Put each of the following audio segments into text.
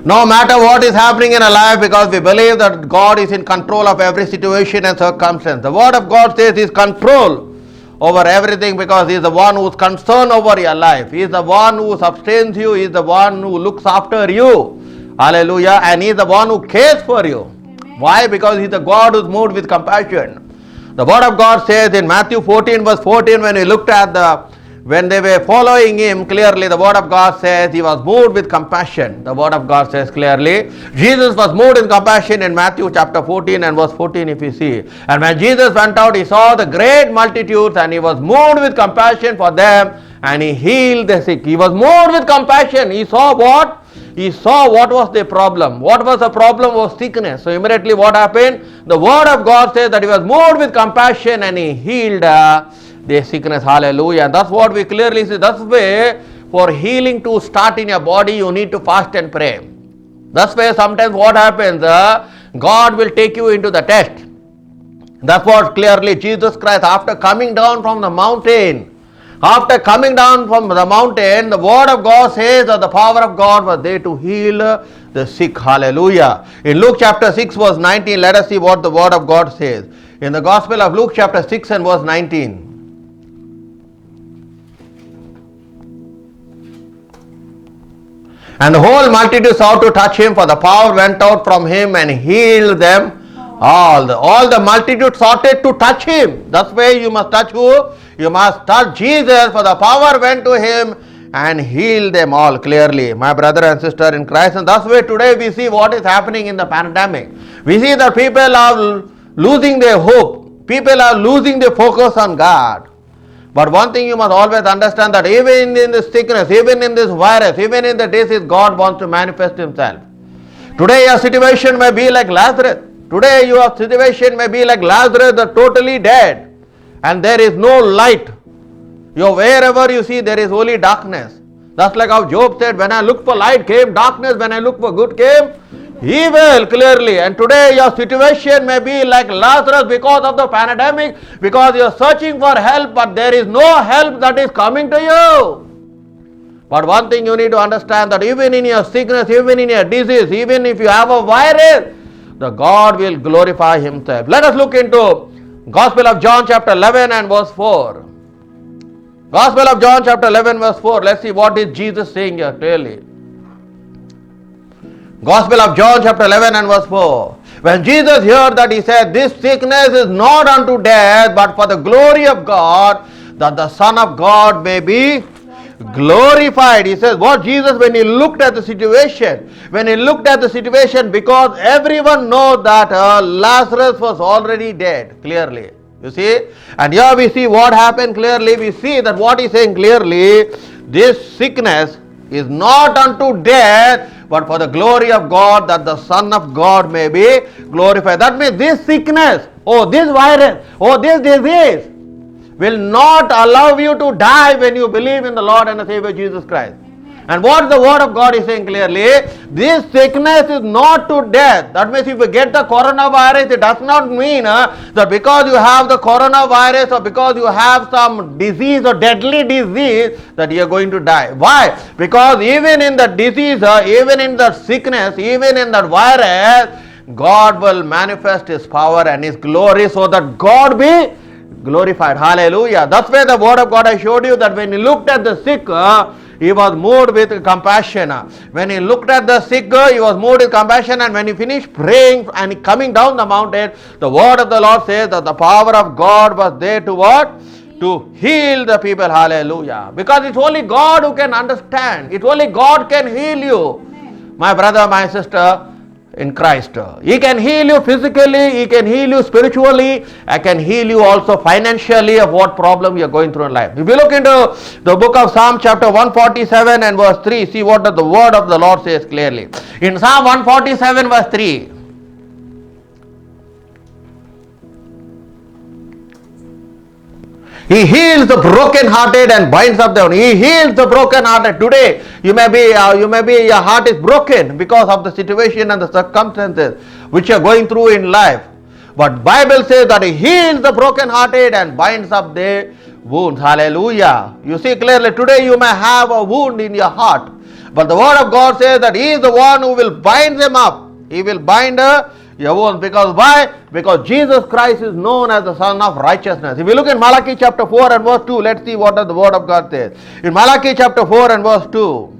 No matter what is happening in our life, because we believe that God is in control of every situation and circumstance. The word of God says He is control over everything, because He is the one who is concerned over your life. He is the one who sustains you. He is the one who looks after you. Hallelujah. And He is the one who cares for you. Amen. Why? Because He is the God who is moved with compassion. The word of God says in Matthew 14 verse 14, when they were following Him clearly, the word of God says He was moved with compassion. The word of God says clearly, Jesus was moved in compassion in Matthew chapter 14 and verse 14 if you see. And when Jesus went out, He saw the great multitudes and He was moved with compassion for them and He healed the sick. He was moved with compassion. He saw what? He saw what was the problem. What was the problem? Was sickness. So immediately what happened? The word of God says that He was moved with compassion and He healed the sickness. Hallelujah. And that's what we clearly see. That's why for healing to start in your body, you need to fast and pray. That's why sometimes what happens, God will take you into the test. That's what clearly Jesus Christ, after coming down from the mountain, the word of God says that the power of God was there to heal the sick. Hallelujah. In Luke chapter 6 verse 19, let us see what the word of God says. In the Gospel of Luke chapter 6 and verse 19. And the whole multitude sought to touch Him, for the power went out from Him and healed them all. All the multitude sought to touch Him. That's why you must touch who? You must touch Jesus, for the power went to Him and healed them all clearly. My brother and sister in Christ. And that's why today we see what is happening in the pandemic. We see that people are losing their hope. People are losing their focus on God. But one thing you must always understand, that even in this sickness, even in this virus, even in the disease, God wants to manifest Himself. Today your situation may be like Lazarus. Today your situation may be like Lazarus, the totally dead. And there is no light. Wherever you see, there is only darkness. That's like how Job said, when I looked for light came darkness, when I looked for good came evil, clearly. And today your situation may be like Lazarus because of the pandemic, because you are searching for help, but there is no help that is coming to you. But one thing you need to understand, that even in your sickness, even in your disease, even if you have a virus, the God will glorify Himself. Let us look into Gospel of John chapter 11 and verse 4. Gospel of John chapter 11 verse 4. Let's see what is Jesus saying here clearly. Gospel of John chapter 11 and verse 4. When Jesus heard that, He said, this sickness is not unto death, but for the glory of God, that the Son of God may be glorified. He says, what Jesus, when He looked at the situation, because everyone knows that Lazarus was already dead, clearly. You see? And here we see what happened clearly. We see that what He's saying clearly, this sickness is not unto death, but for the glory of God, that the Son of God may be glorified. That means this sickness, this virus, this disease will not allow you to die when you believe in the Lord and the Savior Jesus Christ. And what the word of God is saying clearly, this sickness is not to death. That means if you get the coronavirus, it does not mean that because you have the coronavirus or because you have some disease or deadly disease that you are going to die. Why? Because even in the disease, even in the sickness, even in that virus, God will manifest His power and His glory, so that God be glorified. Hallelujah. That's why the word of God I showed you, that when He looked at the sick, He was moved with compassion. When He looked at the sick, He was moved with compassion, and when He finished praying and coming down the mountain, the word of the Lord says that the power of God was there to what? To heal the people. Hallelujah. Because it's only God who can understand. It's only God can heal you. Amen. My brother, my sister in Christ. He can heal you physically, He can heal you spiritually, I can heal you also financially of what problem you are going through in life. If you look into the book of Psalm chapter 147 and verse 3, see what the word of the Lord says clearly. In Psalm 147 verse 3, He heals the broken-hearted and binds up them. He heals the broken-hearted. Today, your heart is broken because of the situation and the circumstances which you are going through in life. But Bible says that He heals the broken-hearted and binds up their wounds. Hallelujah. You see clearly, today you may have a wound in your heart. But the word of God says that He is the one who will bind them up. He will bind your wounds. Because why? Because Jesus Christ is known as the Son of Righteousness. If you look in Malachi chapter 4 and verse 2, let's see what the word of God says. In Malachi chapter 4 and verse 2.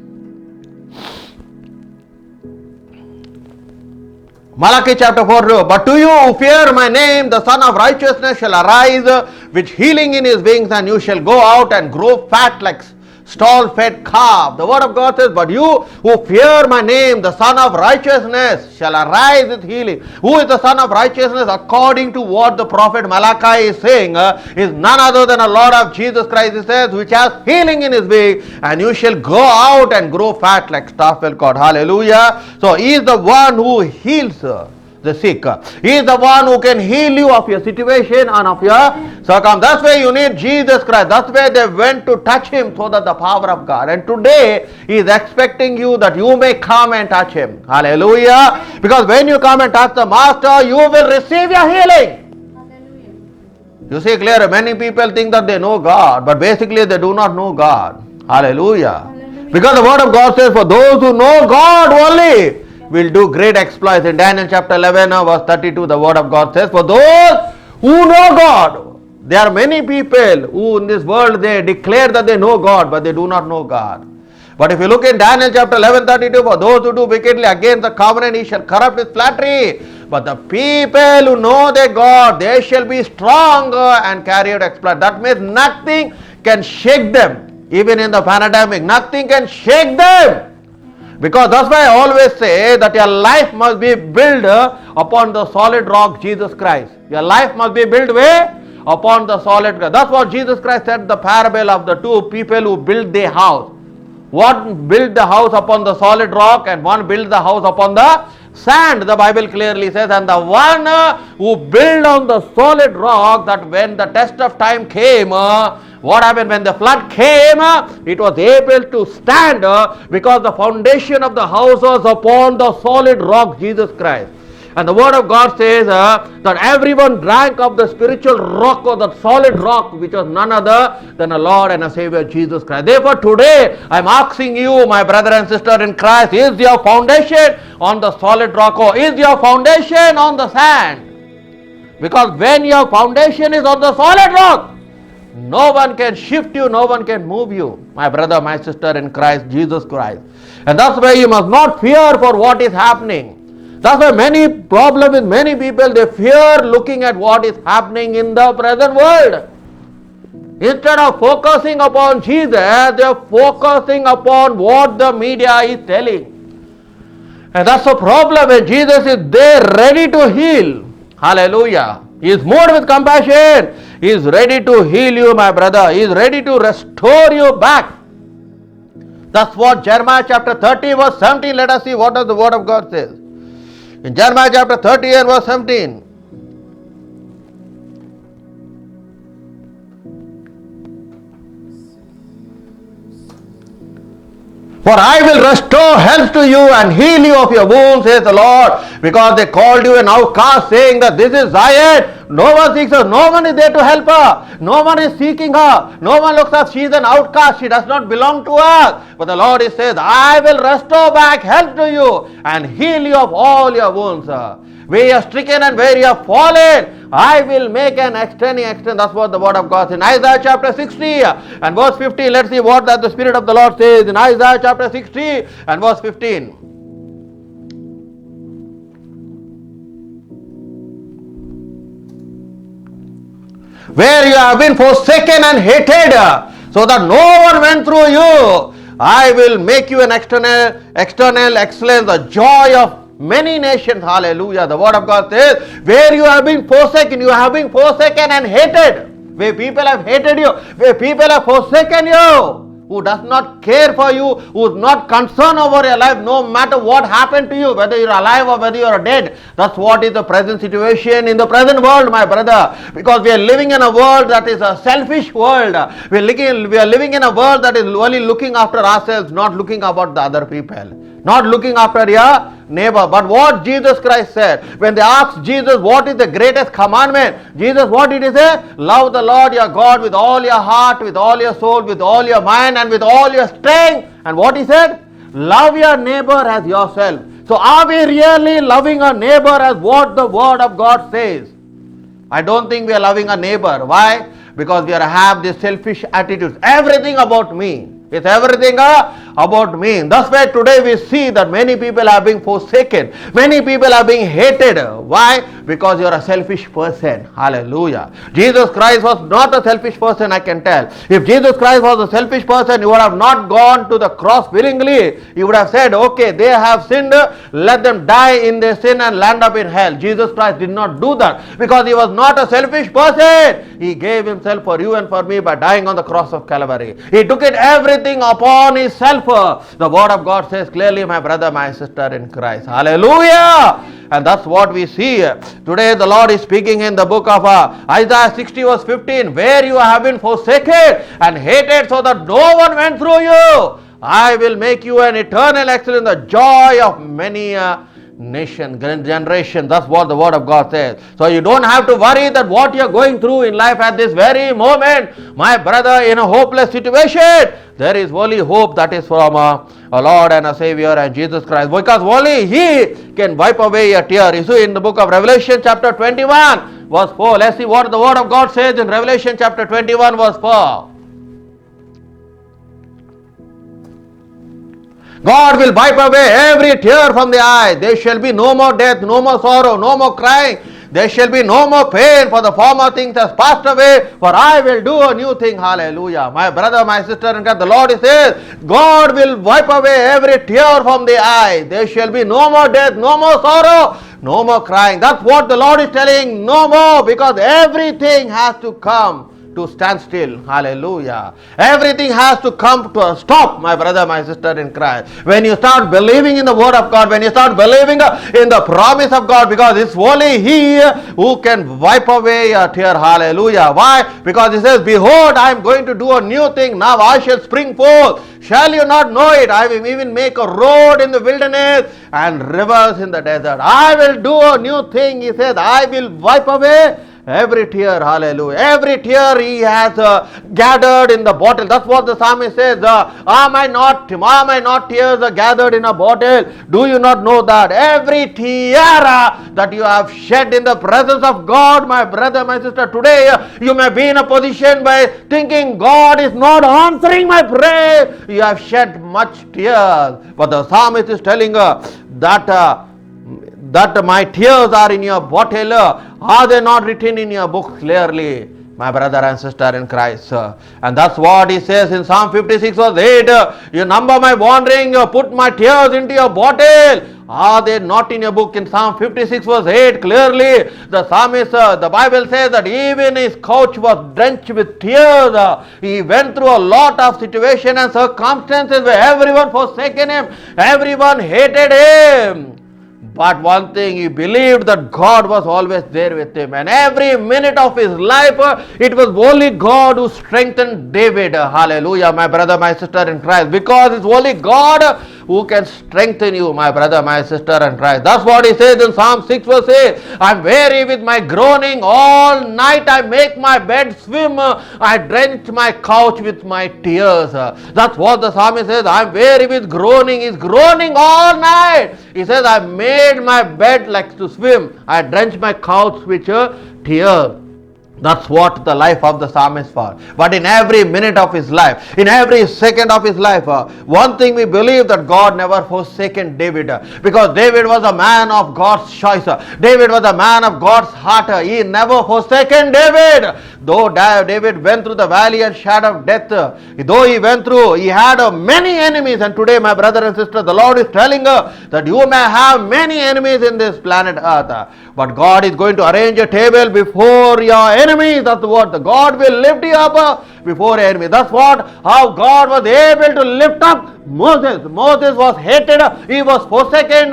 Malachi chapter 4, but to you who fear my name, the Son of Righteousness shall arise with healing in his wings, and you shall go out and grow fat like stall-fed calf. The word of God says, but you who fear my name, the Son of Righteousness shall arise with healing. Who is the Son of Righteousness? According to what the prophet Malachi is saying, is none other than the Lord of Jesus Christ. He says, which has healing in his wing, and you shall go out and grow fat like stall-fed calf. Hallelujah. So he is the one who heals the sick. He is the one who can heal you of your situation and of your circumstance. That's why you need Jesus Christ. That's why they went to touch him, so that the power of God. And today he is expecting you that you may come and touch him. Hallelujah. Because when you come and touch the Master, you will receive your healing. Hallelujah. You see clearly, many people think that they know God, but basically they do not know God. Hallelujah. Hallelujah. Because the word of God says, for those who know God only will do great exploits. In Daniel chapter 11 verse 32, the word of God says, for those who know God. There are many people who in this world they declare that they know God, but they do not know God. But if you look in Daniel chapter 11:32, for those who do wickedly against the covenant, he shall corrupt with flattery. But the people who know their God, they shall be strong and carry out exploit. That means nothing can shake them. Even in the pandemic, nothing can shake them. Because that's why I always say that your life must be built upon the solid rock, Jesus Christ. Your life must be built where? Upon the solid rock. That's what Jesus Christ said, the parable of the two people who built their house. One built the house upon the solid rock, and one built the house upon the sand. The Bible clearly says, and the one who built on the solid rock, that when the test of time came, what happened when the flood came? It was able to stand because the foundation of the house was upon the solid rock, Jesus Christ. And the word of God says that everyone drank of the spiritual rock or the solid rock, which was none other than a Lord and a Savior, Jesus Christ. Therefore today I am asking you, my brother and sister in Christ, is your foundation on the solid rock or is your foundation on the sand? Because when your foundation is on the solid rock, no one can shift you, no one can move you, my brother, my sister in Christ, Jesus Christ. And that's why you must not fear for what is happening. That's why many problems with many people, they fear looking at what is happening in the present world. Instead of focusing upon Jesus, they are focusing upon what the media is telling. And that's the problem. When Jesus is there ready to heal, hallelujah, he is moved with compassion. He is ready to heal you, my brother. He is ready to restore you back. That's what Jeremiah chapter 30 verse 17. Let us see what does the word of God says. In Jeremiah chapter 30 and verse 17. For I will restore health to you and heal you of your wounds, says the Lord, because they called you an outcast, saying that this is Zion. No one seeks her, no one is there to help her, no one is seeking her, no one looks at, she is an outcast, she does not belong to us. But the Lord says, I will restore back health to you and heal you of all your wounds. Where you are stricken and where you are fallen, I will make an extend. That's what the word of God says. In Isaiah chapter 60 and verse 15, let's see what that the Spirit of the Lord says in Isaiah chapter 60 and verse 15. Where you have been forsaken and hated, so that no one went through you, I will make you an external excellence, the joy of many nations. Hallelujah. The word of God says, where you have been forsaken and hated, where people have hated you, where people have forsaken you, who does not care for you, who is not concerned over your life, no matter what happened to you, whether you are alive or whether you are dead. That's what is the present situation in the present world, my brother. Because we are living in a world that is a selfish world. We are living in a world that is only looking after ourselves, not looking about the other people, not looking after your neighbor. But what Jesus Christ said, when they asked Jesus what is the greatest commandment, Jesus, what did he say? Love the Lord your God with all your heart, with all your soul, with all your mind and with all your strength. And what he said? love your neighbor as yourself. So are we really loving our neighbor as what the word of God says? I don't think we are loving our neighbor. Why? Because we have this selfish attitudes. Everything about me. It's everything about me. That's why today we see that many people are being forsaken. Many people are being hated. Why? Because you are a selfish person. Hallelujah. Jesus Christ was not a selfish person, I can tell. If Jesus Christ was a selfish person, he would have not gone to the cross willingly. He would have said, okay, they have sinned, let them die in their sin and land up in hell. Jesus Christ did not do that because he was not a selfish person. He gave himself for you and for me by dying on the cross of Calvary. He took it everything upon himself. The word of God says clearly, my brother, my sister in Christ. Hallelujah. And that's what we see. Today the Lord is speaking in the book of Isaiah 60 verse 15, where you have been forsaken and hated so that no one went through you. I will make you an eternal excellence, the joy of many nation, generation. That's what the word of God says. So you don't have to worry that what you're going through in life at this very moment, my brother, in a hopeless situation, there is only hope that is from a Lord and a Savior and Jesus Christ, because only He can wipe away a tear. You see in the book of Revelation chapter 21 verse 4. Let's see what the word of God says in Revelation chapter 21 verse 4. God will wipe away every tear from the eye. There shall be no more death, no more sorrow, no more crying. There shall be no more pain, for the former things has passed away, for I will do a new thing. Hallelujah. My brother, my sister in God, the Lord says, God will wipe away every tear from the eye. There shall be no more death, no more sorrow, no more crying. That's what the Lord is telling. No more, because everything has to come to stand still. Hallelujah. Everything has to come to a stop, my brother, my sister in Christ. When you start believing in the word of God, when you start believing in the promise of God, because it's only He who can wipe away a tear. Hallelujah. Why? Because He says, behold, I am going to do a new thing. Now I shall spring forth. Shall you not know it? I will even make a road in the wilderness and rivers in the desert. I will do a new thing. He says, I will wipe away every tear. Hallelujah. Every tear He has gathered in the bottle. That's what the psalmist says. Are my not tears gathered in a bottle? Do you not know that every tear that you have shed in the presence of God, my brother, my sister, today you may be in a position by thinking God is not answering my prayer. You have shed much tears, but the psalmist is telling that my tears are in your bottle. Are they not written in your book clearly, my brother and sister in Christ? And that's what he says in Psalm 56 verse 8. You number my wandering, you put my tears into your bottle. Are they not in your book? In Psalm 56 verse 8, clearly the psalmist, the Bible says that even his couch was drenched with tears. He went through a lot of situations and circumstances where everyone forsaken him, everyone hated him. But one thing, he believed that God was always there with him, and every minute of his life it was only God who strengthened David. Hallelujah, my brother, my sister in Christ, because it's only God who can strengthen you, my brother, my sister in Christ. That's what he says in Psalm 6 verse 8. I'm weary with my groaning, all night I make my bed swim, I drench my couch with my tears. That's what the psalmist says. I'm weary with groaning. He's groaning all night. He says, I made my bed like to swim, I drench my couch with tears. That's what the life of the psalmist was. But in every minute of his life, in every second of his life, one thing we believe, that God never forsaken David, because David was a man of God's choice. David was a man of God's heart. He never forsaken David. Though David went through the valley and shadow of death, though he went through, he had many enemies. And today, my brother and sister, the Lord is telling that you may have many enemies in this planet earth, but God is going to arrange a table before your enemies. That's what God will lift you up before enemies. That's how God was able to lift up Moses. Moses was hated. He was forsaken.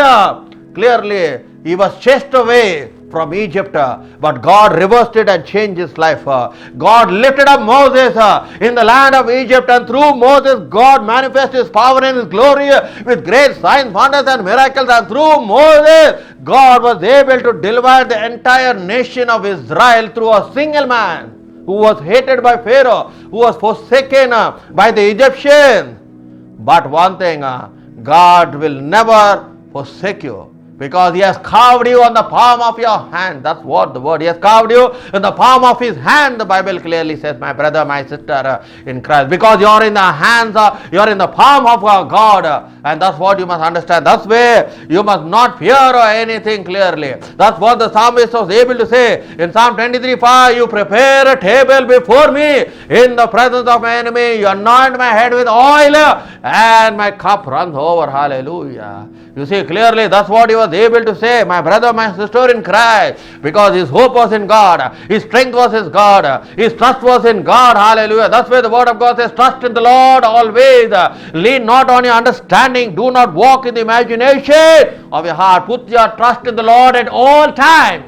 Clearly, he was chased away from Egypt, but God reversed it and changed his life. God lifted up Moses in the land of Egypt, and through Moses God manifested his power and his glory with great signs, wonders and miracles. And through Moses God was able to deliver the entire nation of Israel through a single man who was hated by Pharaoh, who was forsaken by the Egyptians. But one thing, God will never forsake you. Because He has carved you on the palm of your hand. That's what the word. He has carved you in the palm of His hand. The Bible clearly says, my brother, my sister in Christ. Because you are in the hands, you are in the palm of our God. And that's what you must understand. That's where you must not fear anything clearly. That's what the psalmist was able to say. In Psalm 23:5, you prepare a table before me in the presence of my enemy. You anoint my head with oil and my cup runs over. Hallelujah. You see clearly that's what he was able to say, my brother, my sister in Christ, because his hope was in God, his strength was his God, his trust was in God. Hallelujah. That's where the word of God says, trust in the Lord always, lean not on your understanding, do not walk in the imagination of your heart. Put your trust in the Lord at all times,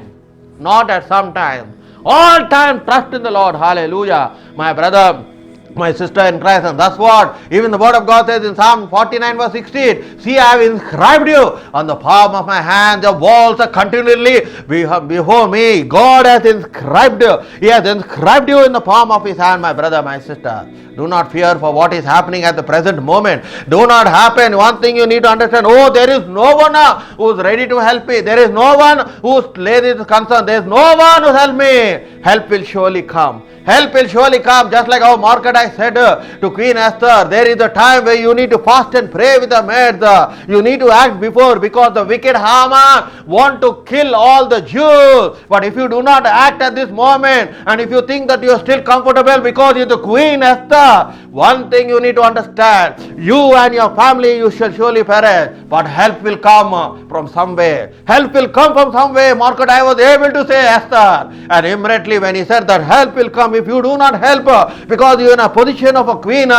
not at some time. All time trust in the Lord. Hallelujah. My brother, my sister in Christ, and that's what even the word of God says in Psalm 49:16. See, I have inscribed you on the palm of my hand. The walls are continually before me. God has inscribed you. He has inscribed you in the palm of His hand, my brother, my sister. Do not fear for what is happening at the present moment. Do not happen. One thing you need to understand, there is no one who is ready to help me. There is no one whose laid is concerned. There is no one who help me. Help will surely come. Help will surely come. Just like how Mordecai said to Queen Esther, there is a time where you need to fast and pray with the maids. You need to act before, because the wicked Haman want to kill all the Jews. But if you do not act at this moment, and if you think that you are still comfortable because you are the Queen Esther, one thing you need to understand, you and your family, you shall surely perish. But help will come from somewhere. Help will come from somewhere. Mordecai was able to say Esther. And immediately when he said that help will come, if you do not help, because you are in a position of a queen,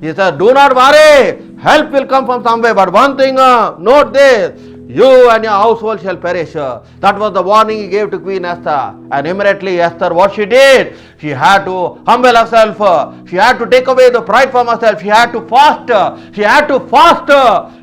he said, do not worry, help will come from somewhere. But one thing, note this, you and your household shall perish. That was the warning he gave to Queen Esther. And immediately Esther, what she did, she had to humble herself. She had to take away the pride from herself. She had to fast. She had to fast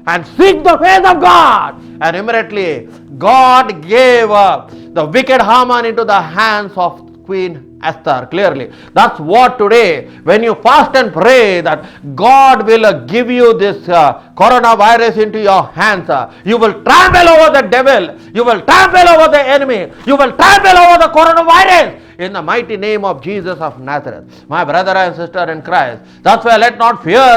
and seek the face of God. And immediately God gave the wicked Haman into the hands of Queen Esther. Clearly, that's what today, when you fast and pray, that God will give you this coronavirus into your hands. You will trample over the devil. You will trample over the enemy. You will trample over the coronavirus in the mighty name of Jesus of Nazareth. My brother and sister in Christ, that's why let not fear.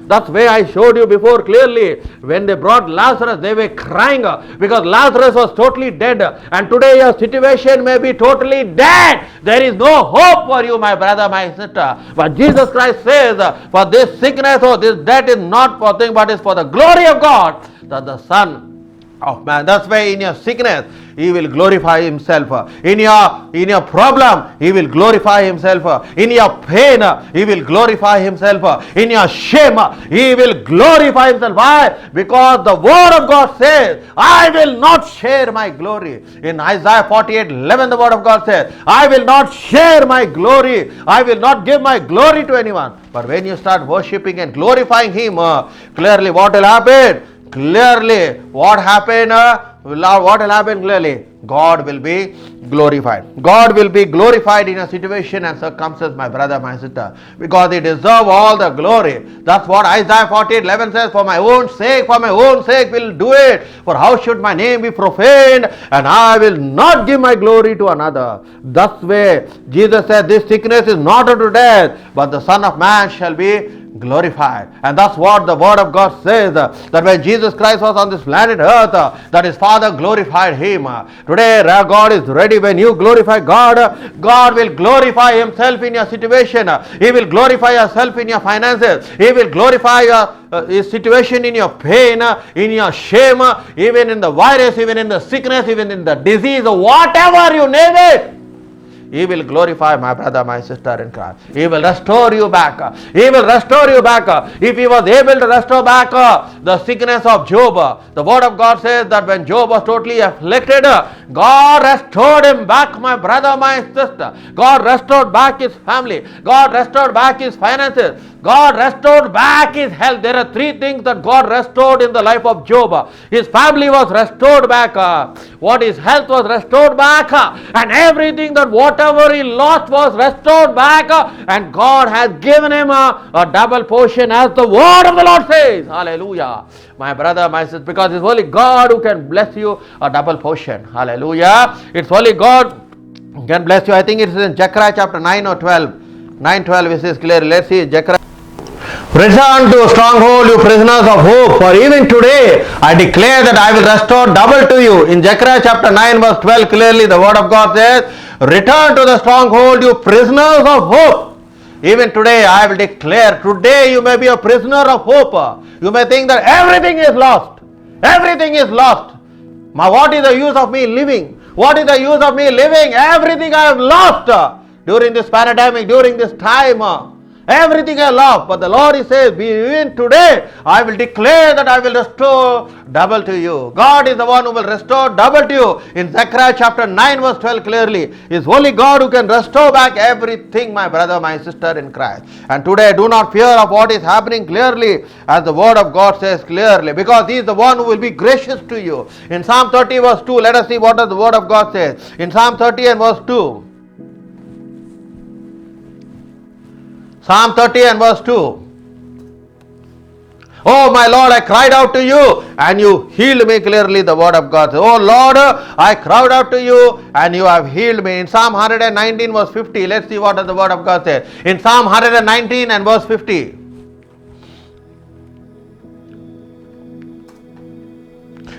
That's why I showed you before clearly. When they brought Lazarus, they were crying because Lazarus was totally dead. And today your situation may be totally dead. There is no hope for you, my brother, my sister. But Jesus Christ says, for this sickness or this death is not for thing, but is for the glory of God, that the Son of Man. That's why in your sickness, He will glorify Himself. In your problem, He will glorify Himself. In your pain, He will glorify Himself. In your shame, He will glorify Himself. Why? Because the word of God says, I will not share my glory. In Isaiah 48:11, the word of God says, I will not share my glory. I will not give my glory to anyone. But when you start worshipping and glorifying Him, clearly what will happen? Clearly, what happened? What will happen clearly? God will be glorified. God will be glorified in a situation and circumstance, my brother, my sister, because He deserves all the glory. That's what Isaiah 48:11 says, for my own sake will do it. For how should my name be profaned? And I will not give my glory to another. Thus way, Jesus said, this sickness is not unto death, but the Son of Man shall be glorified. And that's what the word of God says, that when Jesus Christ was on this planet earth, that His Father glorified Him. Today God is ready. When you glorify God, God will glorify Himself in your situation. He will glorify yourself in your finances. He will glorify His situation in your pain, in your shame, even in the virus, even in the sickness, even in the disease, whatever you name it. He will glorify, my brother, my sister in Christ. He will restore you back. He will restore you back. If He was able to restore back the sickness of Job, the word of God says that when Job was totally afflicted, God restored him back, my brother, my sister. God restored back his family. God restored back his finances. God restored back his health. There are three things that God restored in the life of Job. His family was restored back. His health was restored back. And everything that whatever whatever he lost was restored back, and God has given him a double portion, as the word of the Lord says. Hallelujah. My brother, my sister, because it's only God who can bless you a double portion. Hallelujah. It's only God who can bless you. I think it's in Zechariah chapter 9 or 12. 9:12 it says clearly. Let's see Zechariah. Return to a stronghold, you prisoners of hope, for even today I declare that I will restore double to you. In Zechariah chapter 9 verse 12 clearly the word of God says, return to the stronghold, you prisoners of hope. Even today I will declare, today you may be a prisoner of hope. You may think that everything is lost. Everything is lost. What is the use of me living? What is the use of me living? Everything I have lost during this pandemic, during this time. Everything I love, but the Lord says, even today I will declare that I will restore double to you. God is the one who will restore double to you. In Zechariah chapter 9 verse 12 clearly, it's only God who can restore back everything, my brother, my sister in Christ. And today do not fear of what is happening clearly, as the word of God says clearly, because he is the one who will be gracious to you. In Psalm 30 verse 2, let us see what the word of God says. In Psalm 30 and verse 2. Psalm 30 and verse 2. Oh my Lord, I cried out to you and you healed me, clearly the word of God says. Oh Lord, I cried out to you and you have healed me. In Psalm 119 verse 50, let's see what the word of God says. In Psalm 119 and verse 50.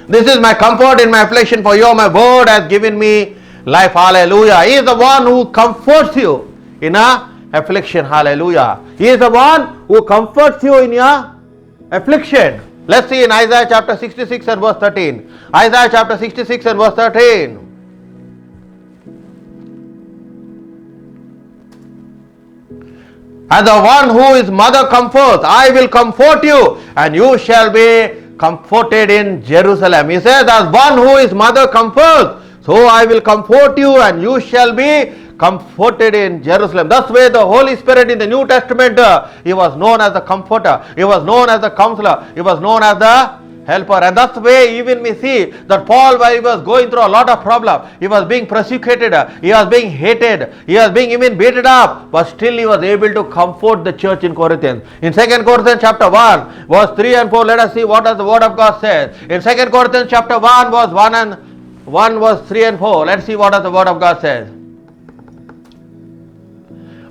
This is my comfort in my affliction, for you, my word, has given me life. Hallelujah. He is the one who comforts you in a affliction. Hallelujah. He is the one who comforts you in your affliction. Let's see in Isaiah chapter 66 and verse 13. Isaiah chapter 66 and verse 13. And the one who is mother comforts, I will comfort you, and you shall be comforted in Jerusalem. He says, as one who is mother comforts, so I will comfort you, and you shall be comforted in Jerusalem. Thus way the Holy Spirit in the New Testament, he was known as the comforter, he was known as the counselor, he was known as the helper. And that's way even we see that Paul, while he was going through a lot of problems, he was being persecuted, he was being hated, he was being even beaten up, but still he was able to comfort the church in Corinthians. In 2 Corinthians chapter 1 verse 3 and 4, let us see what does the word of God says. In 2 Corinthians chapter 1 verse 1 verse 3 and 4, let's see what does the word of God says.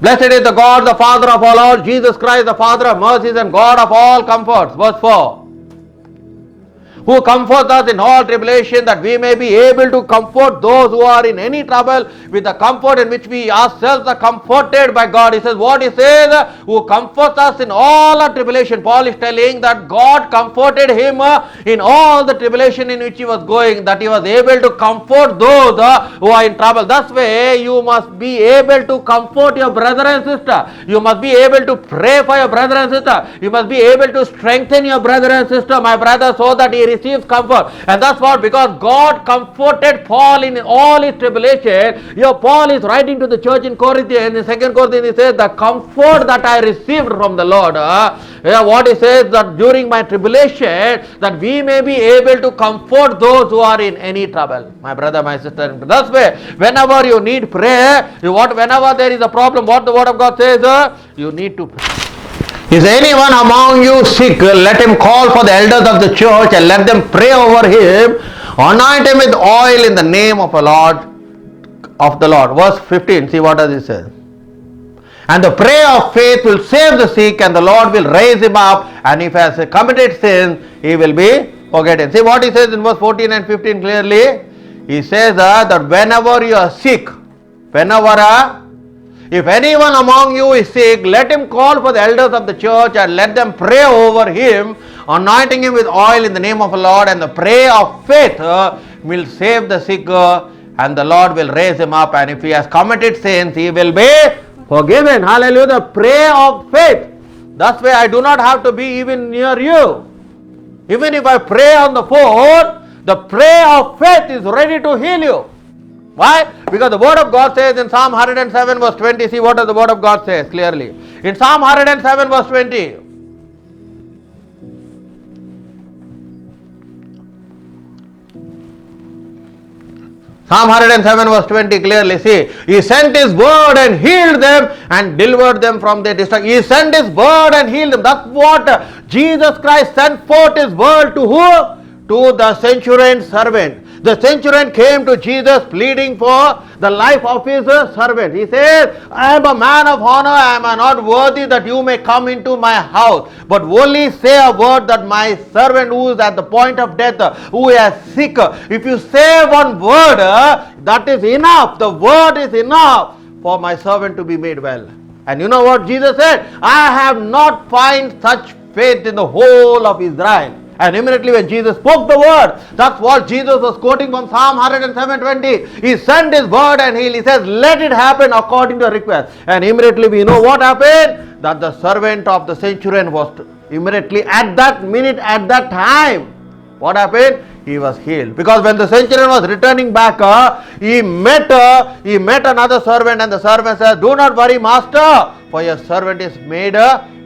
Blessed is the God, the Father of all Lord Jesus Christ, the Father of mercies and God of all comforts. Verse 4. Who comforts us in all tribulation, that we may be able to comfort those who are in any trouble with the comfort in which we ourselves are comforted by God. He says, what he says, who comforts us in all our tribulation. Paul is telling that God comforted him in all the tribulation in which he was going, that he was able to comfort those who are in trouble. Thus way, you must be able to comfort your brother and sister. You must be able to pray for your brother and sister. You must be able to strengthen your brother and sister, my brother, so that he receives comfort. And that's what, because God comforted Paul in all his tribulation. Here Paul is writing to the church in Corinthians. In 2 Corinthians he says, the comfort that I received from the Lord. What he says, that during my tribulation, that we may be able to comfort those who are in any trouble. My brother, my sister. That's way, whenever you need prayer, whenever there is a problem, what the word of God says, you need to pray. Is anyone among you sick? Let him call for the elders of the church and let them pray over him. Anoint him with oil in the name of the Lord. Verse 15. See what does it say? And the prayer of faith will save the sick, and the Lord will raise him up. And if he has committed sin, he will be forgotten. See what he says in verse 14 and 15 clearly. He says that whenever you are sick, if anyone among you is sick, let him call for the elders of the church and let them pray over him, anointing him with oil in the name of the Lord. And the prayer of faith will save the sick, and the Lord will raise him up. And if he has committed sins, he will be forgiven. Hallelujah. The prayer of faith. That's why I do not have to be even near you. Even if I pray on the phone, the prayer of faith is ready to heal you. Why? Because the word of God says in Psalm 107 verse 20, see what does the word of God says clearly. In Psalm 107 verse 20. Psalm 107 verse 20 clearly see, He sent His word and healed them and delivered them from their destruction. He sent His word and healed them. That's what Jesus Christ sent forth His word to who? To the centurion servant. The centurion came to Jesus pleading for the life of his servant. He says, I am a man of honor, I am not worthy that you may come into my house. But only say a word that my servant who is at the point of death, who is sick, if you say one word, that is enough. The word is enough for my servant to be made well. And you know what Jesus said? I have not found such faith in the whole of Israel. And immediately when Jesus spoke the word, that's what Jesus was quoting from Psalm 107:20. He sent His word and healed. He says, let it happen according to your request. And immediately we know what happened? That the servant of the centurion was immediately at that minute, at that time, what happened? He was healed. Because when the centurion was returning back, he met another servant, and the servant says, do not worry, master, for your servant is made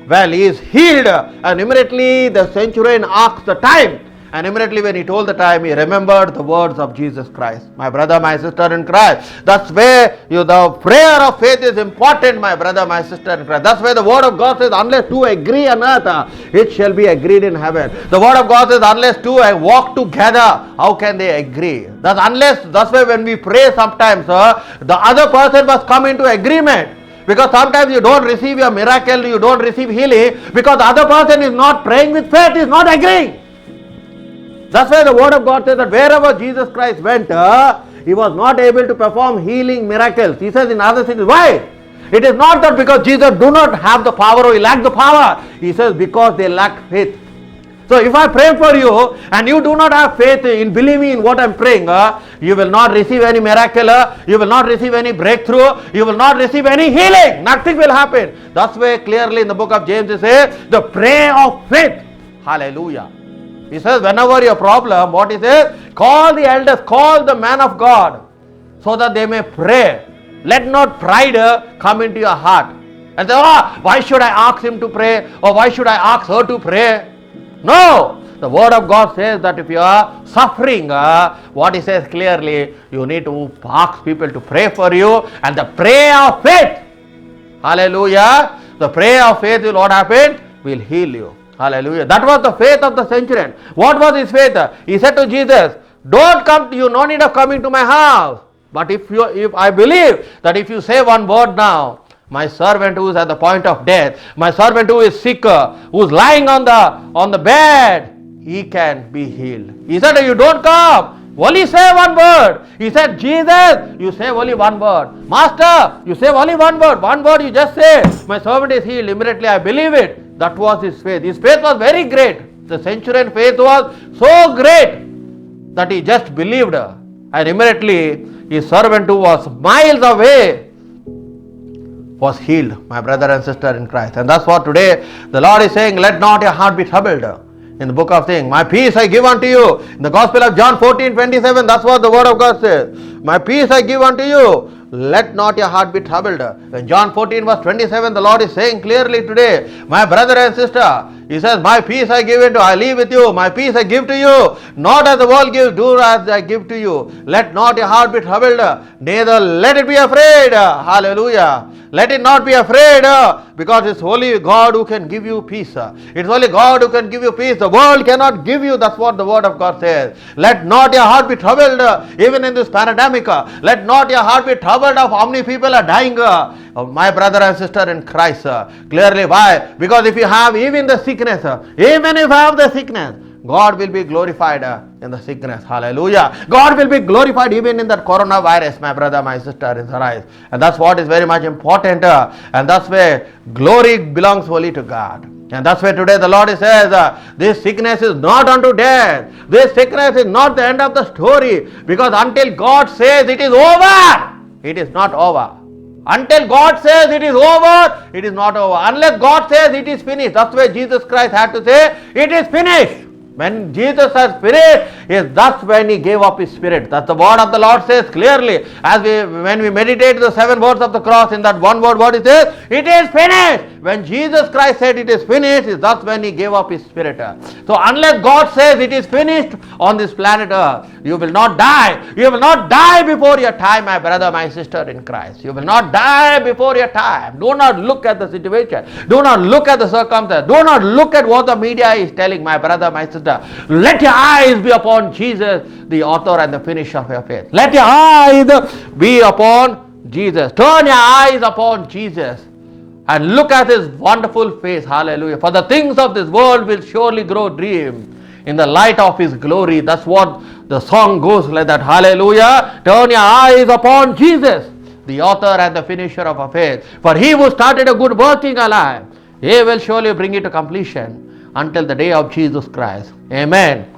well, he is healed. And immediately the centurion asked the time. And immediately when he told the time, he remembered the words of Jesus Christ. My brother, my sister in Christ. That's where the prayer of faith is important, my brother, my sister in Christ. That's where the word of God says, unless two agree on earth, it shall be agreed in heaven. The word of God says, unless two walk together, how can they agree? That's why when we pray sometimes, the other person must come into agreement. Because sometimes you don't receive your miracle, you don't receive healing, because the other person is not praying with faith, is not agreeing. That's why the word of God says that wherever Jesus Christ went, He was not able to perform healing miracles. He says in other cities, why? It is not that because Jesus do not have the power or He lack the power. He says because they lack faith. So if I pray for you and you do not have faith in believing in what I am praying, you will not receive any miracle, you will not receive any breakthrough, you will not receive any healing. Nothing will happen. That's why clearly in the book of James it says, the prayer of faith. Hallelujah. He says whenever your problem, what he says, call the elders, call the man of God, so that they may pray. Let not pride come into your heart. And say, why should I ask him to pray? Or why should I ask her to pray? No, the word of God says that if you are suffering, what he says clearly, you need to ask people to pray for you, and the prayer of faith, hallelujah, the prayer of faith will what happen? Will heal you. Hallelujah. That was the faith of the centurion. What was his faith? He said to Jesus, don't come, you no need of coming to my house. But if I believe that if you say one word now, my servant who is at the point of death, my servant who is sick, who is lying on the bed, he can be healed. He said, you don't come, only say one word. He said, Jesus, you say only one word. Master, you say only one word. One word you just say, my servant is healed. Immediately I believe it. That was his faith. His faith was very great. The centurion faith was so great that he just believed. And immediately his servant who was miles away was healed, my brother and sister in Christ. And that's what today the Lord is saying, let not your heart be troubled. In the book of things, my peace I give unto you. In the Gospel of John 14:27, that's what the word of God says. My peace I give unto you. Let not your heart be troubled. In John 14 verse 27, the Lord is saying clearly today, my brother and sister, He says, my peace I give unto you, I leave with you, my peace I give to you. Not as the world gives, do as I give to you. Let not your heart be troubled, neither let it be afraid. Hallelujah. Let it not be afraid, because it's only God who can give you peace. It's only God who can give you peace. The world cannot give you. That's what the word of God says. Let not your heart be troubled, even in this pandemic. Let not your heart be troubled of how many people are dying. My brother and sister in Christ. Clearly, why? Because if you have even the sickness, even if you have the sickness, God will be glorified in the sickness. Hallelujah. God will be glorified even in that coronavirus, my brother, my sister in Christ. And that's what is very much important. And that's where glory belongs only to God. And that's why today the Lord says, this sickness is not unto death. This sickness is not the end of the story. Because until God says it is over, it is not over. Until God says it is over, it is not over. Unless God says it is finished. That's why Jesus Christ had to say, it is finished. When Jesus has finished, is thus when he gave up his spirit. That's the word of the Lord says clearly. When we meditate the 7 words of the cross, in that one word, what it says? It is finished. When Jesus Christ said it is finished, is thus when he gave up his spirit. So unless God says it is finished on this planet Earth, you will not die. You will not die before your time, my brother, my sister in Christ. You will not die before your time. Do not look at the situation. Do not look at the circumstance. Do not look at what the media is telling, my brother, my sister. Let your eyes be upon Jesus, the author and the finisher of your faith. Let your eyes be upon Jesus. Turn your eyes upon Jesus and look at his wonderful face. Hallelujah. For the things of this world will surely grow dim in the light of his glory. That's what the song goes like that. Hallelujah. Turn your eyes upon Jesus, the author and the finisher of our faith. For he who started a good work in our life, he will surely bring it to completion until the day of Jesus Christ. Amen.